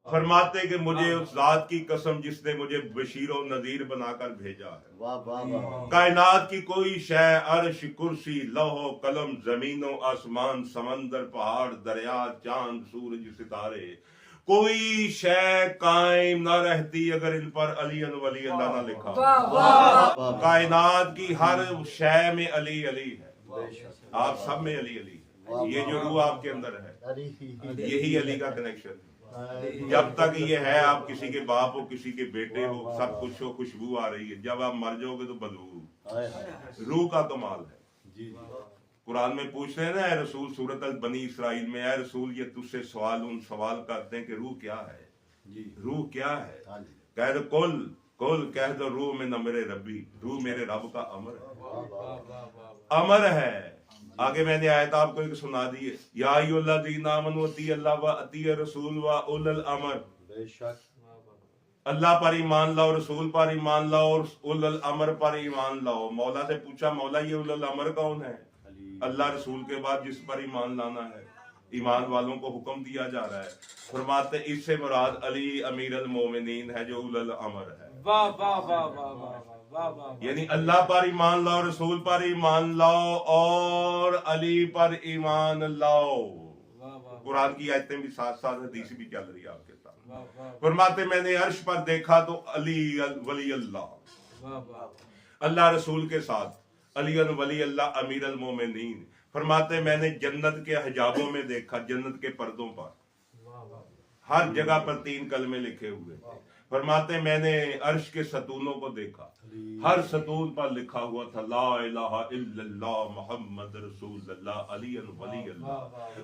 फरमाते कि मुझे उस जात की कसम जिसने मुझे बशीर और नजीर बनाकर भेजा है। वाह वाह वाह। कायनात की कोई शय, अर्श, कुर्सी, लौह कलम, जमीनों आसमान, समंदर, पहाड़, दरिया, चांद, सूरज, सितारे, कोई शय कायम ना रहती अगर इन पर अली वली अल्लाह ना लिखा। कायनात की हर शय में अली अली है, आप सब में अली अली है। ये जो रूह आपके अंदर है, यही अली का कनेक्शन है। जब तक ये है, आप किसी के बाप हो, किसी के बेटे हो, सब कुछ हो, खुशबू आ रही है। जब आप मर जाओगे तो बदबू। रूह का कमाल है। कुरान में पूछ रहे हैं ना, रसूल, सूरत अल बनी इसराइल में, है रसूल ये तुझसे सवाल करते हैं कि रूह क्या है, रूह क्या है। कह दो कुल कह दो रूह में न मेरे रब्बी, रूह मेरे रब का अमर है, अमर है। आगे मैंने आयत आपको एक सुना दी है, या अय्युहल्लज़ीना आमनू अती अल्लाह व अती रसूल व उलुल अमर। बेशक अल्लाह पर ईमान लाओ, रसूल पर ईमान लाओ और उलुल अमर पर ईमान लाओ। मौला से पूछा, मौला ये उलुल अमर कौन है? अल्लाह रसूल के बाद जिस पर ईमान लाना है, ईमान वालों को हुक्म दिया जा रहा है। फरमाते इससे मुराद अली अमीर अल मोमिनीन है जो उलुल अमर है। वाह वाह वाह वाह वाह। यानी अल्लाह पर ईमान लाओ, रसूल पर ईमान लाओ और अली पर ईमान लाओ। कुरान की आयतें भी साथ साथ हदीस भी चल रही है आपके साथ। फरमाते मैंने अर्श पर देखा तो अली वली अल्लाह, अल्लाह रसूल के साथ अली वली अल्लाह अमीर अल मोमिनीन। फरमाते मैंने जन्नत के हिजाबों में देखा, जन्नत के पर्दों पर हर जगह पर 3 कलमे लिखे हुए थे। फरमाते मैंने अर्श के सतूनों को देखा, हर सतून पर लिखा हुआ था ला इलाहा इल्लल्लाह मुहम्मद रसूलुल्लाह अली वली अल्लाह।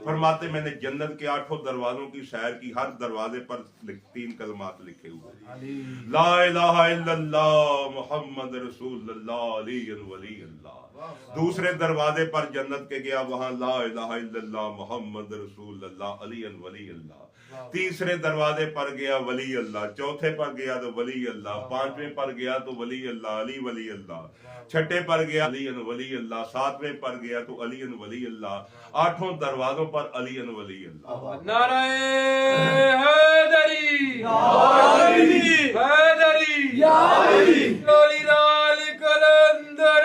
फरमाते मैंने जन्नत के 8 दरवाजों की सैर की, हर दरवाजे पर 3 कलमात लिखे हुए, ला इलाहा इल्लल्लाह मुहम्मद रसूलुल्लाह अली वली अल्लाह। दूसरे दरवाजे पर जन्नत के गया, वहां ला इलाहा इल्लल्लाह मुहम्मद रसूलुल्लाह अली वली अल्लाह। तीसरे दरवाजे पर गया वली अल्लाह, चौथे पर गया तो वली अल्लाह, 5वें पर गया तो वली अल्लाह अली वली अल्लाह, 6ठे पर गया अली वली अल्लाह, 7वें पर गया तो अली वली अल्लाह, 8 दरवाजों पर अली वली अल्लाह। नाराए हैदरी हैदरी या अली गोली लाल कलंदर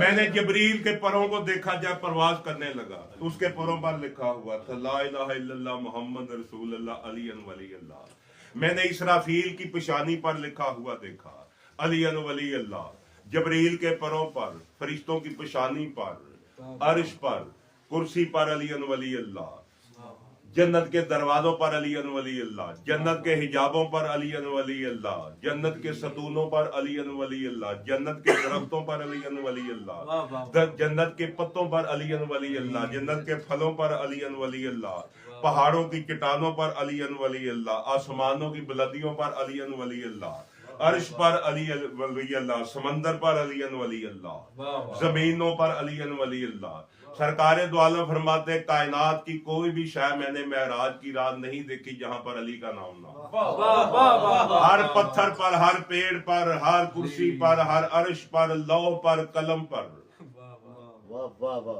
मैंने जबरील के परों को देखा जब परवाज करने लगा तो उसके परों पर लिखा हुआ था ला इलाहा इल्लल्लाह मुहम्मद रसूलुल्लाह अली वली अल्लाह। मैंने इसराफील की पेशानी पर लिखा हुआ देखा अली वली अल्लाह। जबरील के परों पर, फरिश्तों की पेशानी पर, अर्श पर, कुर्सी पर अली वली अल्लाह। जन्नत के दरवाजों पर अली वली अल्लाह, जन्नत के हिजाबों पर अली वली अल्लाह, जन्नत के सतूनों पर अली वली अल्लाह, जन्नत के दरख्तों पर अली वली अल्लाह, जन्नत के पत्तों पर अली वली अल्लाह, जन्नत के फलों पर अली वली अल्लाह, पहाड़ों की चट्टानों पर अली वली अल्लाह, आसमानों की बुलंदियों पर अली वली अल्लाह, अर्श पर अली वली अल्लाह, समंदर पर अली वली अल्लाह, जमीनों पर अली वली अल्लाह। सरकार दो आलम फरमाते कायनात की कोई भी शय मैंने मेराज की रात नहीं देखी जहां पर अली का नाम ना हो। हर पत्थर पर, हर पेड़ पर, हर कुर्सी पर, हर अर्श पर, लौह पर, कलम पर,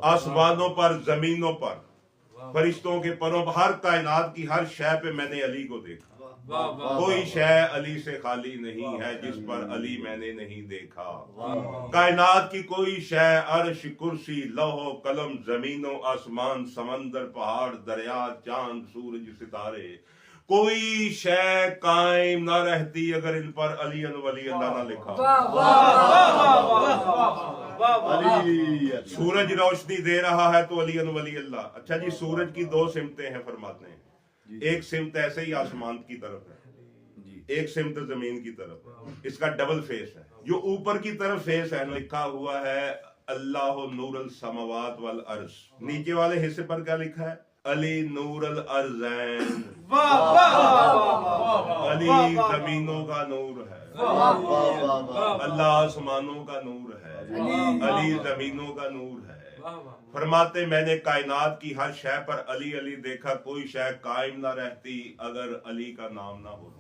आसमानों पर, जमीनों पर, फरिश्तों के परों पर, हर कायनात की हर शय पे मैंने अली को देखा। कोई शय अली से खाली नहीं है जिस पर अली मैंने नहीं देखा। कायनात की कोई शय, अर्श, कुर्सी, लौह कलम, जमीनों आसमान, समंदर, पहाड़, दरिया, चांद, सूरज, सितारे, कोई शय कायम ना रहती अगर इन पर अली वली अल्लाह ना लिखा। सूरज रोशनी दे रहा है तो अली वली अल्लाह। अच्छा जी, सूरज की 2 सिमतें हैं फरमाते हैं। एक सिमत ऐसे ही आसमान की तरफ है, एक सिमत जमीन की तरफ। इसका डबल फेस है। जो ऊपर की तरफ फेस है, लिखा हुआ है अल्लाह नूरुल समावात वल अर्श। नीचे वाले हिस्से पर क्या लिखा है? अली नूरुल अर्ज़ैन। अली जमीनों का नूर है, अल्लाह आसमानों का नूर है, अली जमीनों का नूर है। फरमाते मैंने कायनात की हर शय पर अली अली देखा, कोई शय कायम ना रहती अगर अली का नाम ना हो।